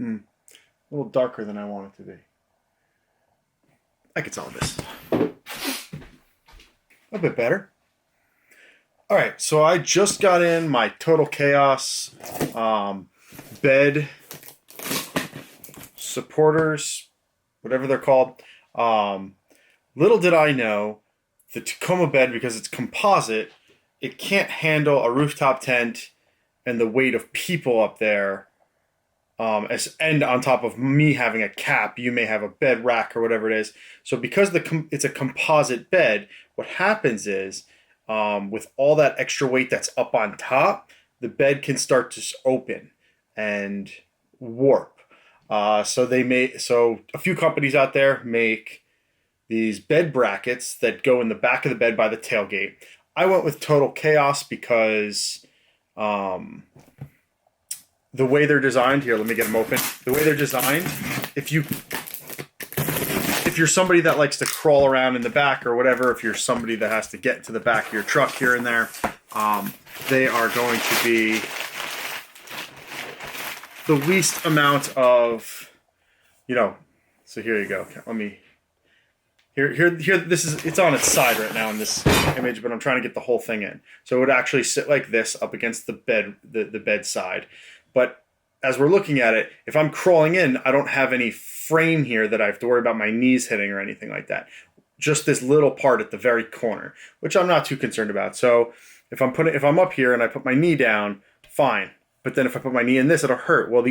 A little darker than I want it to be. I could solve this. A bit better. All right, so I just got in my Total Chaos bed supporters, whatever they're called. Little did I know, the Tacoma bed, because it's composite, it can't handle a rooftop tent and the weight of people up there. And on top of me having a cap, you may have a bed rack or whatever it is. So because it's a composite bed, what happens is, with all that extra weight that's up on top, the bed can start to open and warp. So a few companies out there make these bed brackets that go in the back of the bed by the tailgate. I went with Total Chaos because the way they're designed, here, let me get them open. The way they're designed, if you're somebody that likes to crawl around in the back or whatever, if you're somebody that has to get to the back of your truck here and there, they are going to be the least amount of, so here you go. Let me, here, this is, it's on its side right now in this image, but I'm trying to get the whole thing in. So it would actually sit like this up against the bed, the bed side. But as we're looking at it, if I'm crawling in, I don't have any frame here that I have to worry about my knees hitting or anything like that. Just this little part at the very corner, which I'm not too concerned about. So if I'm up here and I put my knee down, fine. But then if I put my knee in this, it'll hurt. Well,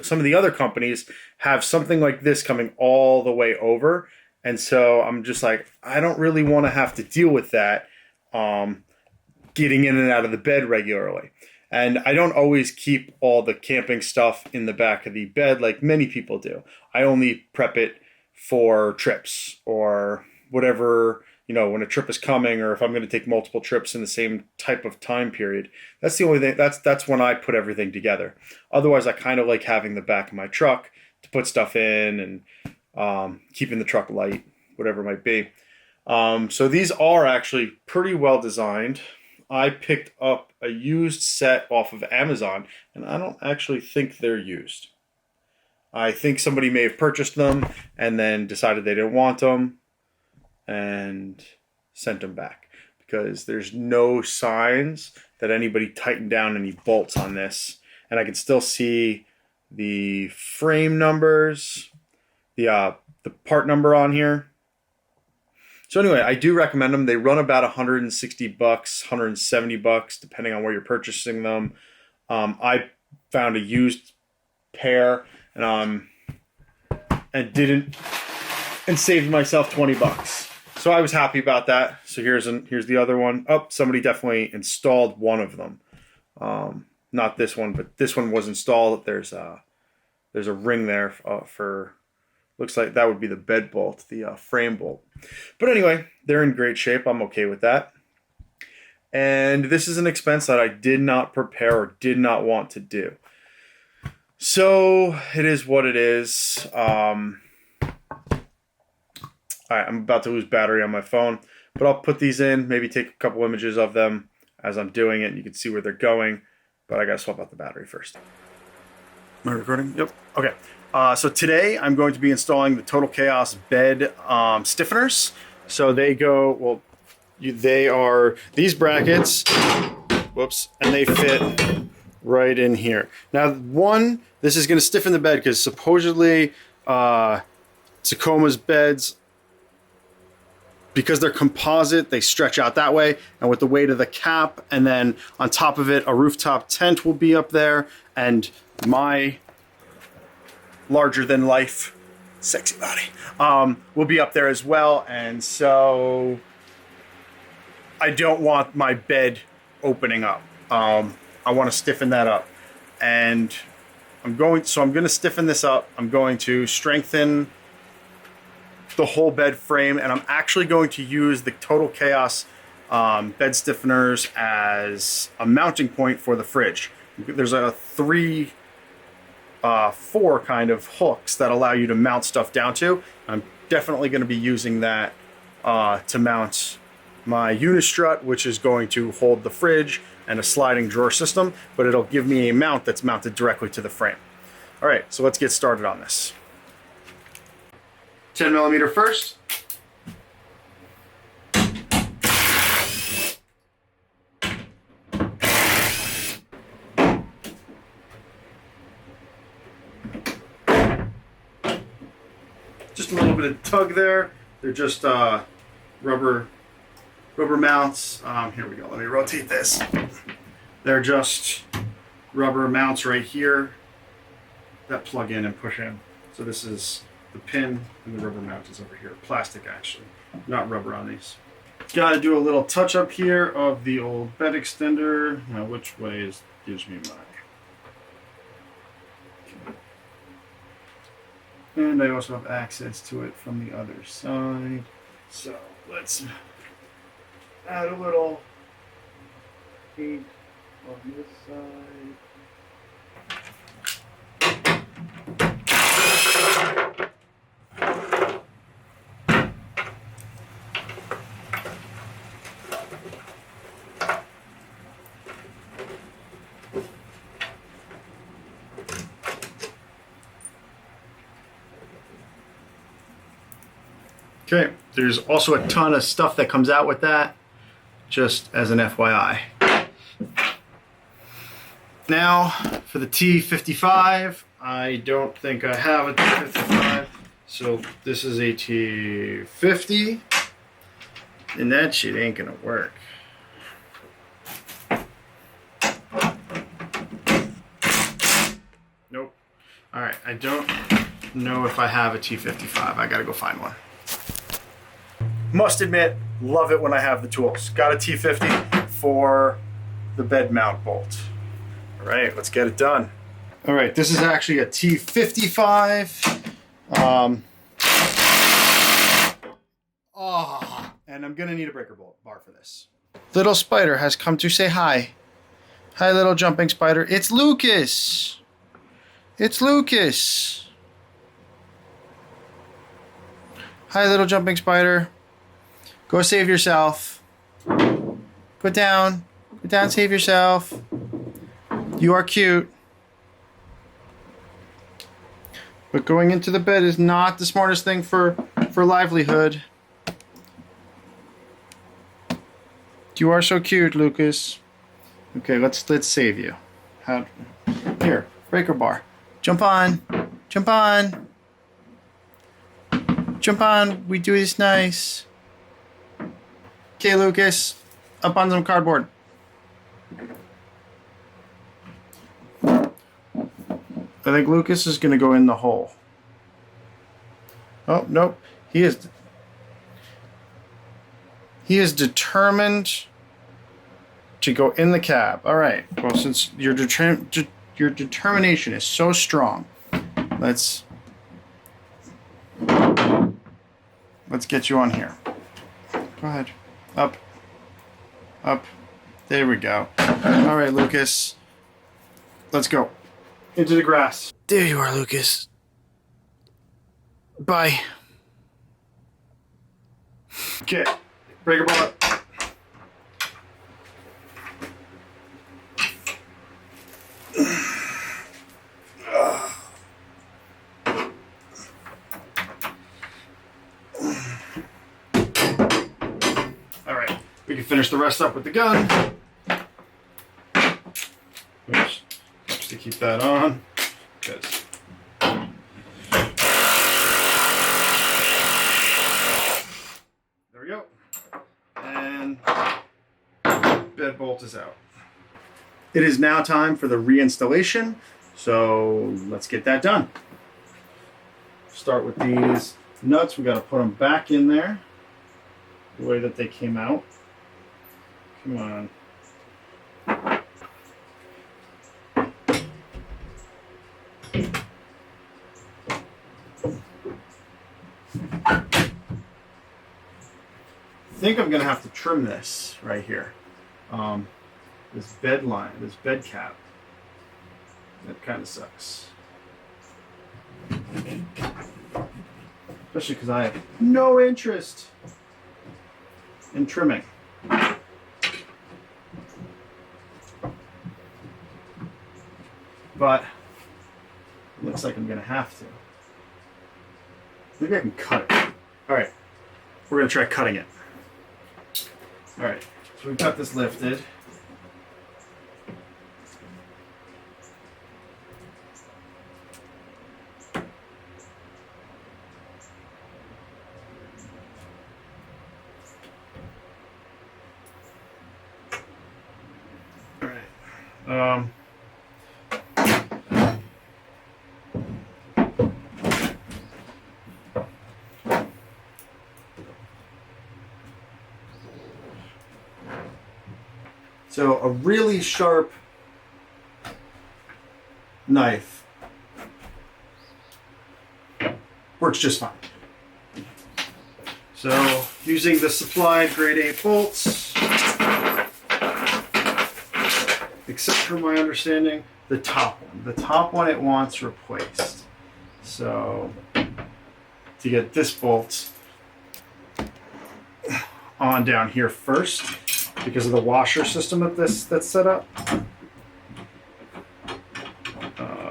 some of the other companies have something like this coming all the way over. And so I'm just like, I don't really want to have to deal with that, getting in and out of the bed regularly. And I don't always keep all the camping stuff in the back of the bed like many people do. I only prep it for trips or whatever, when a trip is coming, or if I'm going to take multiple trips in the same type of time period. That's the only thing. That's when I put everything together. Otherwise, I kind of like having the back of my truck to put stuff in and keeping the truck light, whatever it might be. So these are actually pretty well designed. I picked up a used set off of Amazon, and I don't actually think they're used. I think somebody may have purchased them and then decided they didn't want them and sent them back, because there's no signs that anybody tightened down any bolts on this. And I can still see the frame numbers, the part number on here. So anyway, I do recommend them. They run about $160, $170, depending on where you're purchasing them. I found a used pair and saved myself $20. So I was happy about that. So here's the other one. Oh, somebody definitely installed one of them. Not this one, but this one was installed. There's a ring there for. Looks like that would be the bed bolt, the frame bolt. But anyway, they're in great shape. I'm okay with that. And this is an expense that I did not prepare or did not want to do. So it is what it is. All right, I'm about to lose battery on my phone, but I'll put these in, maybe take a couple images of them as I'm doing it, and you can see where they're going. But I got to swap out the battery first. Am I recording? Yep. Okay. So today I'm going to be installing the Total Chaos bed stiffeners. So they are these brackets, whoops, and they fit right in here. Now, this is going to stiffen the bed because supposedly Tacoma's beds, because they're composite, they stretch out that way, and with the weight of the cap, and then on top of it, a rooftop tent will be up there, and my larger than life sexy body will be up there as well. And so I don't want my bed opening up. I want to stiffen that up, and I'm going to stiffen this up. I'm going to strengthen the whole bed frame, and I'm actually going to use the Total Chaos bed stiffeners as a mounting point for the fridge. There's a four kind of hooks that allow you to mount stuff down to. I'm definitely going to be using that to mount my unistrut, which is going to hold the fridge, and a sliding drawer system, but it'll give me a mount that's mounted directly to the frame. All right, so let's get started on this. 10 millimeter first. Just a little bit of tug there. They're just rubber mounts. Here we go. Let me rotate this. They're just rubber mounts right here that plug in and push in. So this is the pin and the rubber mount is over here. Plastic actually, not rubber on these. Got to do a little touch up here of the old bed extender. Now which way gives me my... And I also have access to it from the other side. So let's add a little paint on this side. Okay, there's also a ton of stuff that comes out with that, just as an FYI. Now, for the T55, I don't think I have a T55, so this is a T50, and that shit ain't gonna work. Nope. Alright, I don't know if I have a T55. I gotta go find one. Must admit, love it when I have the tools. Got a T50 for the bed mount bolt. All right, let's get it done. All right, this is actually a T55. And I'm gonna need a breaker bar for this. Little spider has come to say hi. Hi, little jumping spider. It's Lucas. It's Lucas. Hi, little jumping spider. Go save yourself. Go down. Go down, save yourself. You are cute. But going into the bed is not the smartest thing for livelihood. You are so cute, Lucas. Okay, let's save you. Here, breaker bar. Jump on. Jump on. Jump on. We do this nice. Okay, Lucas, up on some cardboard. I think Lucas is going to go in the hole. Oh, nope. He is determined to go in the cab. All right. Well, since your determination is so strong, let's get you on here. Go ahead. Up. Up. There we go. All right, Lucas. Let's go. Into the grass. There you are, Lucas. Bye. Okay. Breaker bar. We can finish the rest up with the gun. Oops. Just to keep that on. Because there we go. And bed bolt is out. It is now time for the reinstallation. So let's get that done. Start with these nuts. We got to put them back in there the way that they came out. Come on. I think I'm gonna have to trim this right here. This bed line, this bed cap. That kind of sucks. Especially because I have no interest in trimming. But looks like I'm gonna have to. Maybe I can cut it. All right, we're gonna try cutting it. All right, so we've got this lifted. All right. So a really sharp knife works just fine. So using the supplied grade 8 bolts, except for my understanding, the top one. The top one it wants replaced. So to get this bolt on down here first, because of the washer system that's set up.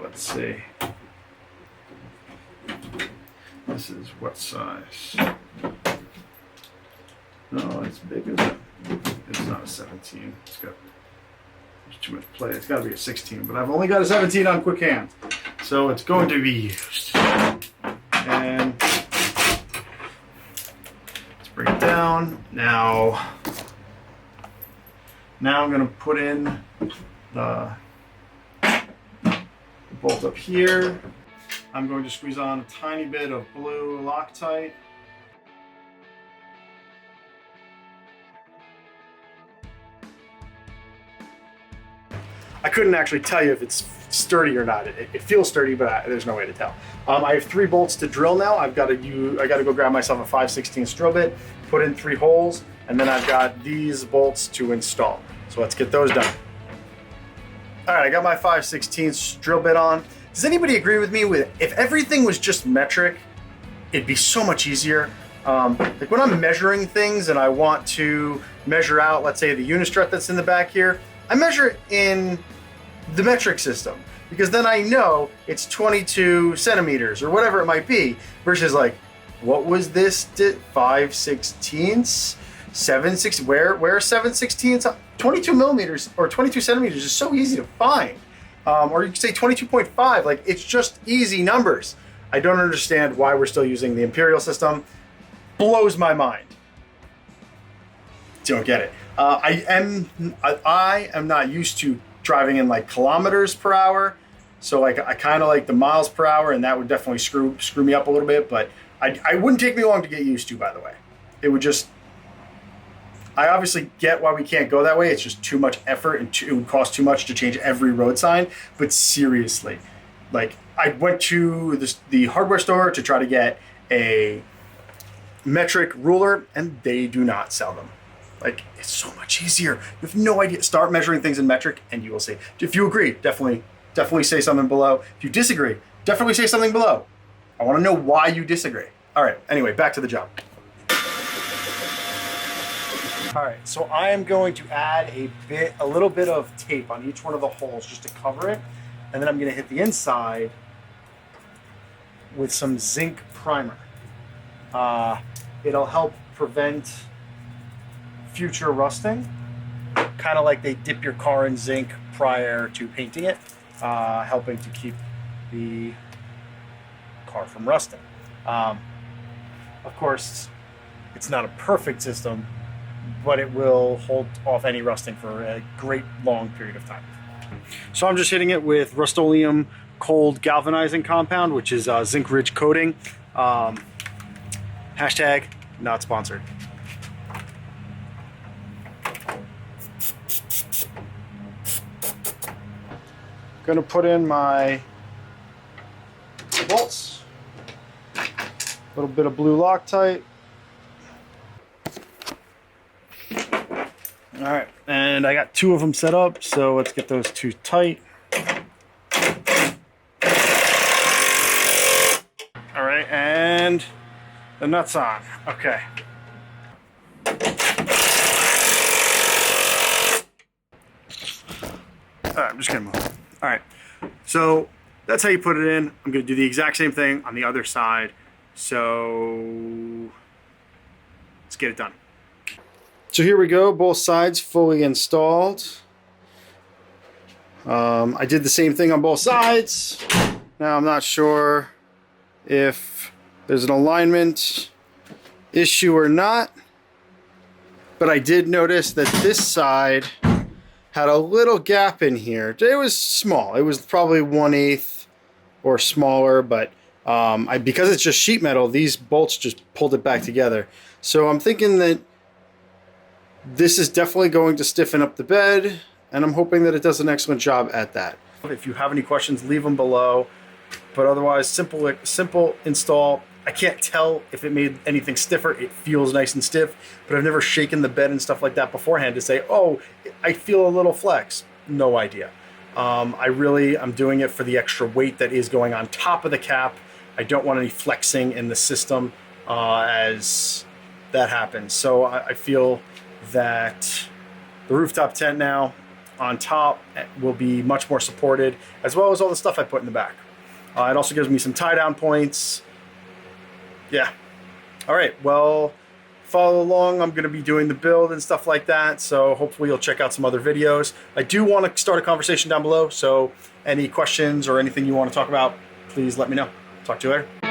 Let's see. This is what size? No, it's big, is it? It's not a 17. There's too much play. It's got to be a 16, but I've only got a 17 on quick hand, so it's going to be used. And let's bring it down now. Now I'm going to put in the bolt up here. I'm going to squeeze on a tiny bit of blue Loctite. I couldn't actually tell you if it's sturdy or not. It feels sturdy, but there's no way to tell. I have 3 bolts to drill now. I got to go grab myself a 5/16 drill bit, put in 3 holes, and then I've got these bolts to install. So let's get those done. All right, I got my 5/16 drill bit on. Does anybody agree with me with if everything was just metric, it'd be so much easier? Like when I'm measuring things and I want to measure out, let's say the unistrut that's in the back here, I measure it in the metric system because then I know it's 22 centimeters or whatever it might be versus like, what was this? 5/16? 7/16? Where 7/16? 22 millimeters or 22 centimeters is so easy to find. Or you could say 22.5, like it's just easy numbers. I don't understand why we're still using the imperial system. Blows my mind. Don't get it. I am not used to driving in like kilometers per hour. So like I kind of like the miles per hour, and that would definitely screw me up a little bit, but I wouldn't take me long to get used to, by the way. It would just, I obviously get why we can't go that way. It's just too much effort and it would cost too much to change every road sign. But seriously, like I went to the hardware store to try to get a metric ruler and they do not sell them. Like it's so much easier. You have no idea. Start measuring things in metric and you will see. If you agree, definitely say something below. If you disagree, definitely say something below. I want to know why you disagree. All right, anyway, back to the job. All right, so I am going to add a little bit of tape on each one of the holes just to cover it. And then I'm gonna hit the inside with some zinc primer. It'll help prevent future rusting, kind of like they dip your car in zinc prior to painting it, helping to keep the car from rusting. Of course, it's not a perfect system, but it will hold off any rusting for a great long period of time. So I'm just hitting it with Rust-Oleum cold galvanizing compound, which is zinc ridge coating. Hashtag not sponsored. Gonna put in my bolts, a little bit of blue Loctite. All right, and I got 2 of them set up, so let's get those 2 tight. All right, and the nuts on. Okay. All right, I'm just gonna move. All right, so that's how you put it in. I'm going to do the exact same thing on the other side. So let's get it done. So here we go, both sides fully installed. I did the same thing on both sides. Now I'm not sure if there's an alignment issue or not, but I did notice that this side had a little gap in here. It was small. It was probably 1/8 or smaller, but because it's just sheet metal, these bolts just pulled it back together. So I'm thinking that this is definitely going to stiffen up the bed, and I'm hoping that it does an excellent job at that. If you have any questions, leave them below. But otherwise, simple install. I can't tell if it made anything stiffer. It feels nice and stiff, but I've never shaken the bed and stuff like that beforehand to say, oh, I feel a little flex. No idea. I'm doing it for the extra weight that is going on top of the cap. I don't want any flexing in the system as that happens. So I feel that the rooftop tent now on top will be much more supported, as well as all the stuff I put in the back. It also gives me some tie down points. Yeah. All right. Well, follow along. I'm going to be doing the build and stuff like that. So hopefully you'll check out some other videos. I do want to start a conversation down below. So any questions or anything you want to talk about, please let me know. Talk to you later.